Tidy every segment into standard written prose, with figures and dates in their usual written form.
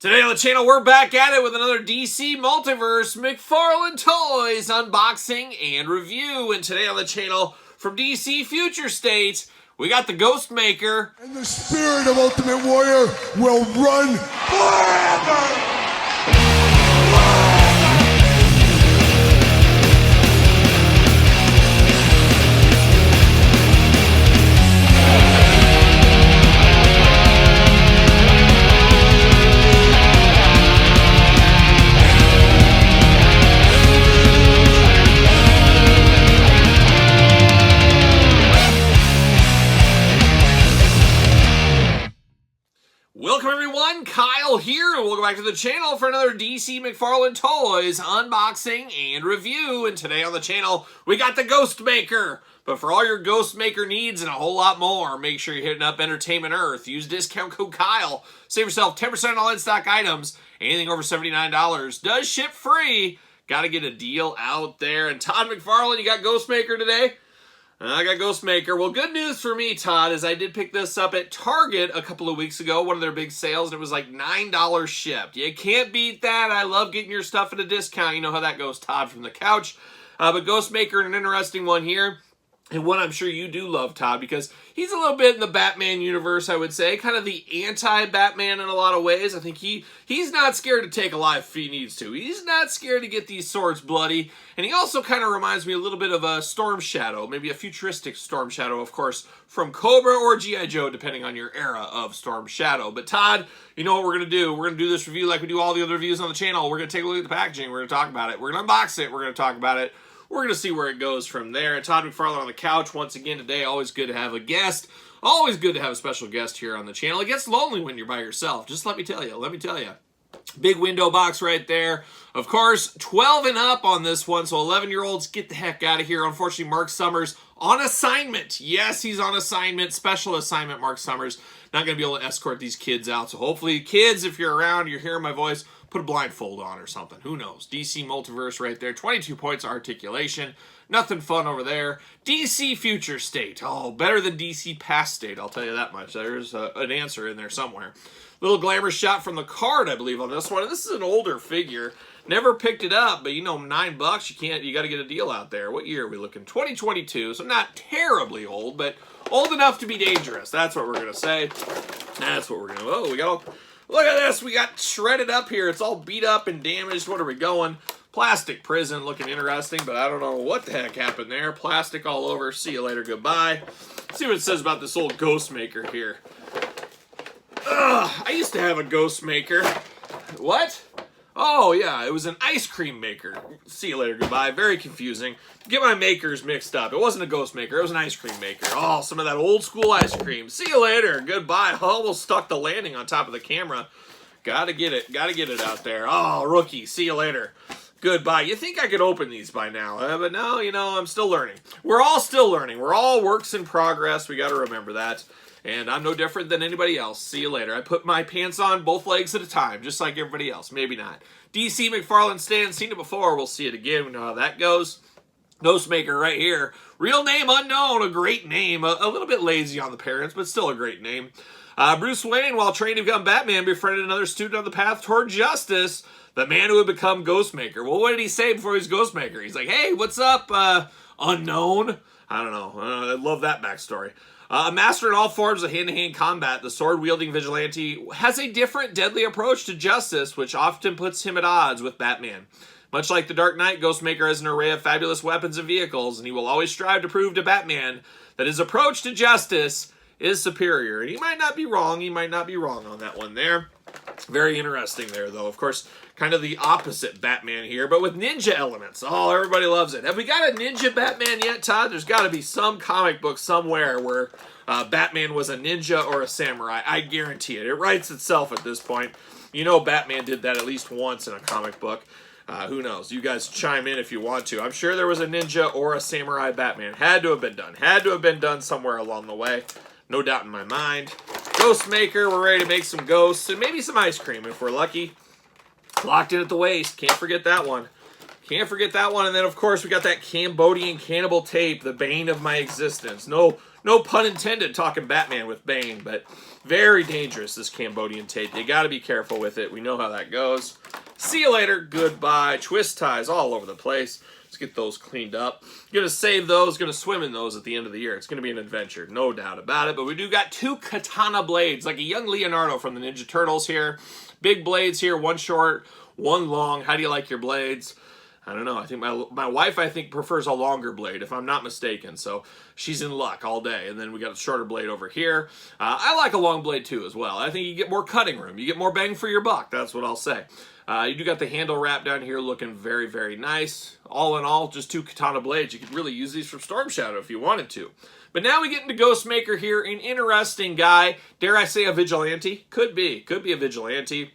Today on the channel, we're back at it with another DC Multiverse McFarlane Toys unboxing and review. And today on the channel, from DC Future State, we got the Ghost Maker. And the spirit of Ultimate Warrior will run forever! Welcome everyone, Kyle here, and welcome back to the channel for another DC McFarlane Toys unboxing and review. And today on the channel, we got the Ghost Maker. But for all your Ghost Maker needs and a whole lot more, make sure you're hitting up Entertainment Earth. Use discount code Kyle. Save yourself 10% on all in-stock items. Anything over $79 does ship free. Got to get a deal out there. And Todd McFarlane, you got Ghost Maker today? I got Ghost Maker. Well, good news for me, Todd, is I did pick this up at Target a couple of weeks ago, one of their big sales, and it was like $9 shipped. You can't beat that. I love getting your stuff at a discount. You know how that goes, Todd, from the couch. But Ghost Maker, an interesting one here. And one I'm sure you do love, Todd, because he's a little bit in the Batman universe, I would say. Kind of the anti-Batman in a lot of ways. I think he's not scared to take a life if he needs to. He's not scared to get these swords bloody. And he also kind of reminds me a little bit of a Storm Shadow. Maybe a futuristic Storm Shadow, of course, from Cobra or G.I. Joe, depending on your era of Storm Shadow. But Todd, you know what we're going to do? We're going to do this review like we do all the other reviews on the channel. We're going to take a look at the packaging. We're going to talk about it. We're going to unbox it. We're going to talk about it. We're going to see where it goes from there. And Todd McFarlane on the couch once again today. Always good to have a guest. Always good to have a special guest here on the channel. It gets lonely when you're by yourself. Just let me tell you. Big window box right there. Of course, 12 and up on this one. So 11-year-olds, get the heck out of here. Unfortunately, Mark Summers on assignment. Yes, he's on assignment. Special assignment, Mark Summers. Not going to be able to escort these kids out. So hopefully, kids, if you're around, you're hearing my voice, put a blindfold on or something. Who knows? DC Multiverse right there. 22 points of Articulation. Nothing fun over there. DC Future State. Oh, better than DC Past State. I'll tell you that much. There's an answer in there somewhere. Little glamour shot from the card, I believe, on this one. This is an older figure. Never picked it up, but you know, $9. You got to get a deal out there. What year are we looking? 2022. So not terribly old, but old enough to be dangerous. That's what we're gonna say. That's what we're gonna. Oh, we got all. Look at this. We got shredded up here. It's all beat up and damaged. What are we going? Plastic prison, looking interesting, but I don't know what the heck happened there. Plastic all over. See you later. Goodbye. Let's see what it says about this old Ghost Maker here. I used to have a Ghost Maker. What? Oh, yeah, it was an ice cream maker. See you later, goodbye. Very confusing. Get my makers mixed up. It wasn't a Ghost Maker, it was an ice cream maker. Oh, some of that old school ice cream. See you later, goodbye. Almost stuck the landing on top of the camera. Gotta get it out there. Oh, rookie, see you later. Goodbye. You think I could open these by now, but no, you know, I'm still learning. We're all still learning. We're all works in progress. We gotta remember that. And I'm no different than anybody else. See you later. I put my pants on both legs at a time, just like everybody else. Maybe not. DC McFarlane stand. Seen it before. We'll see it again. We know how that goes. Ghost Maker right here. Real name unknown. A great name. A little bit lazy on the parents, but still a great name. Bruce Wayne, while training to become Batman, befriended another student on the path toward justice. The man who would become Ghost Maker. Well, what did he say before he was Ghost Maker? He's like, hey, what's up, unknown? I don't know. I love that backstory. A master in all forms of hand-to-hand combat, the sword-wielding vigilante has a different, deadly approach to justice, which often puts him at odds with Batman. Much like the Dark Knight, Ghost Maker has an array of fabulous weapons and vehicles, and he will always strive to prove to Batman that his approach to justice is superior. And he might not be wrong. He might not be wrong on that one there. Very interesting there, though. Of course, kind of the opposite Batman here, but with ninja elements. Oh, everybody loves it. Have we got a ninja Batman yet, Todd? There's got to be some comic book somewhere where Batman was a ninja or a samurai. I guarantee it. It writes itself at this point. You know Batman did that at least once in a comic book. Who knows? You guys chime in if you want to. I'm sure there was a ninja or a samurai Batman. Had to have been done. Had to have been done somewhere along the way. No doubt in my mind. Ghost Maker, we're ready to make some ghosts and maybe some ice cream if we're lucky. Locked in at the waist. Can't forget that one. Can't forget that one. And then, of course, we got that Cambodian cannibal tape, the bane of my existence. No No pun intended talking Batman with Bane, but very dangerous, this Cambodian tape. You got to be careful with it. We know how that goes. See you later. Goodbye. Twist ties all over the place. Let's get those cleaned up. Going to save those. Going to swim in those at the end of the year. It's going to be an adventure. No doubt about it. But we do got 2 katana blades, like a young Leonardo from the Ninja Turtles here. Big blades here. One short, one long. How do you like your blades? I don't know. I think my wife, I think, prefers a longer blade, if I'm not mistaken. So she's in luck all day. And then we got a shorter blade over here. I like a long blade, too, as well. I think you get more cutting room. You get more bang for your buck. That's what I'll say. You do got the handle wrap down here looking very, very nice. All in all, just 2 katana blades. You could really use these for Storm Shadow if you wanted to. But now we get into Ghostmaker here. An interesting guy. Dare I say a vigilante? Could be. Could be a vigilante.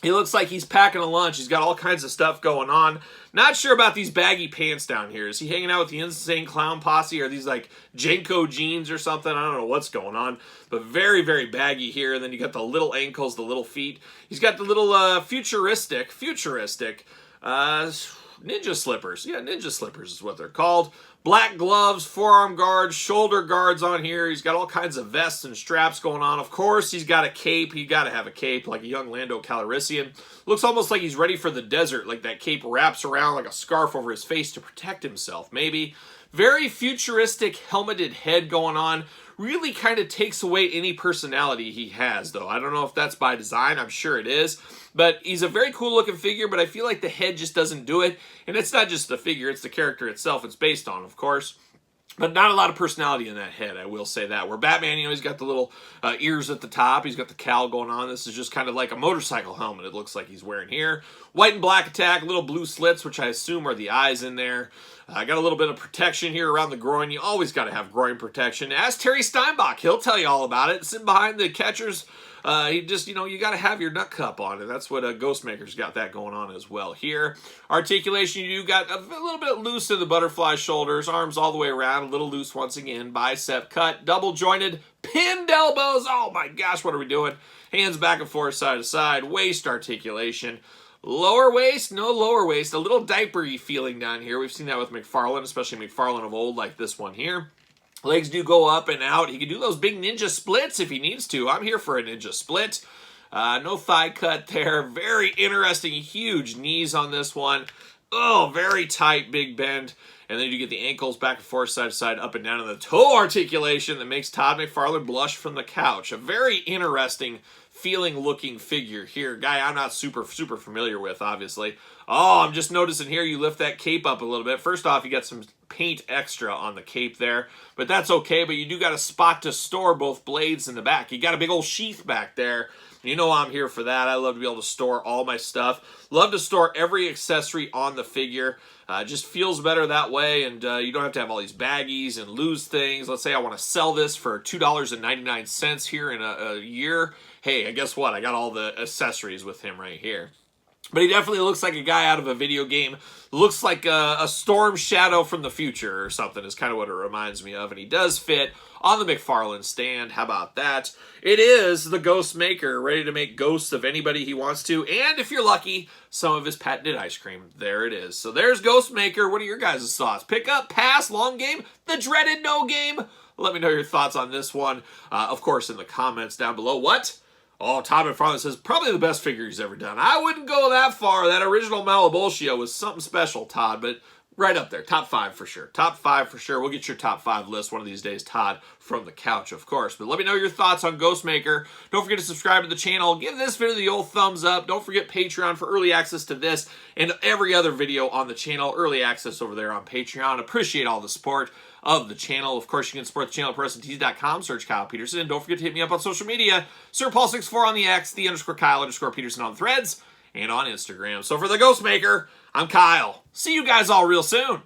He looks like he's packing a lunch. He's got all kinds of stuff going on. Not sure about these baggy pants down here. Is he hanging out with the Insane Clown Posse? Or are these like Jenko jeans or something? I don't know what's going on. But very, very baggy here. And then you got the little ankles, the little feet. He's got the little futuristic ninja slippers. Yeah, ninja slippers is what they're called. Black gloves, forearm guards, shoulder guards on here. He's got all kinds of vests and straps going on. Of course, he's got a cape. You got to have a cape like a young Lando Calrissian. Looks almost like he's ready for the desert, like that cape wraps around like a scarf over his face to protect himself, maybe. Very futuristic helmeted head going on. Really kind of takes away any personality he has, though. I don't know if that's by design. I'm sure it is. But he's a very cool looking figure, but I feel like the head just doesn't do it. And it's not just the figure, it's the character itself it's based on, of course. But not a lot of personality in that head, I will say that. Where Batman, you know, he's got the little ears at the top. He's got the cowl going on. This is just kind of like a motorcycle helmet, it looks like he's wearing here. White and black attack, little blue slits, which I assume are the eyes in there. I got a little bit of protection here around the groin. You always got to have groin protection. Ask Terry Steinbach. He'll tell you all about it. Sitting behind the catcher's, he just, you know, you got to have your nut cup on. And that's what Ghostmaker's got that going on as well here. Articulation, you got a little bit loose in the butterfly shoulders. Arms all the way around. A little loose once again. Bicep cut. Double jointed. Pinned elbows. Oh my gosh, what are we doing? Hands back and forth, side to side. Waist articulation. Lower waist, no lower waist. A little diapery feeling down here. We've seen that with McFarlane, especially McFarlane of old, like this one here. Legs do go up and out. He can do those big ninja splits if he needs to. I'm here for a ninja split. No thigh cut there. Very interesting, huge knees on this one. Oh, very tight, big bend. And then you get the ankles back and forth, side to side, up and down, and the toe articulation that makes Todd McFarlane blush from the couch. A very interesting feeling looking figure here. Guy I'm not super familiar with, obviously. Oh, I'm just noticing here you lift that cape up a little bit. First off, you got some paint extra on the cape there, but that's okay. But you do got a spot to store both blades in the back. You got a big old sheath back there. You know I'm here for that. I love to be able to store all my stuff. Love to store every accessory on the figure. Just feels better that way, and you don't have to have all these baggies and lose things. Let's say I want to sell this for $2.99 here in a year. Hey, guess what? I got all the accessories with him right here. But he definitely looks like a guy out of a video game. Looks like a Storm Shadow from the future or something is kind of what it reminds me of. And he does fit on the McFarlane stand. How about that? It is the Ghostmaker, ready to make ghosts of anybody he wants to. And if you're lucky, some of his patented ice cream. There it is. So there's Ghostmaker. What are your guys' thoughts? Pick up, pass, long game, the dreaded no game? Let me know your thoughts on this one. Of course, in the comments down below. What? Oh, Todd McFarlane says, probably the best figure he's ever done. I wouldn't go that far. That original Malabolgia was something special, Todd, but right up there. Top 5 for sure. Top 5 for sure. We'll get your top 5 list one of these days, Todd, from the couch, of course. But let me know your thoughts on Ghostmaker. Don't forget to subscribe to the channel. Give this video the old thumbs up. Don't forget Patreon for early access to this and every other video on the channel. Early access over there on Patreon. Appreciate all the support of the channel. Of course, you can support the channel at PetersonTees.com. Search Kyle Peterson. And don't forget to hit me up on social media. SirPaul64 on the X, _Kyle_Peterson on Threads, and on Instagram. So for the Ghostmaker, I'm Kyle. See you guys all real soon.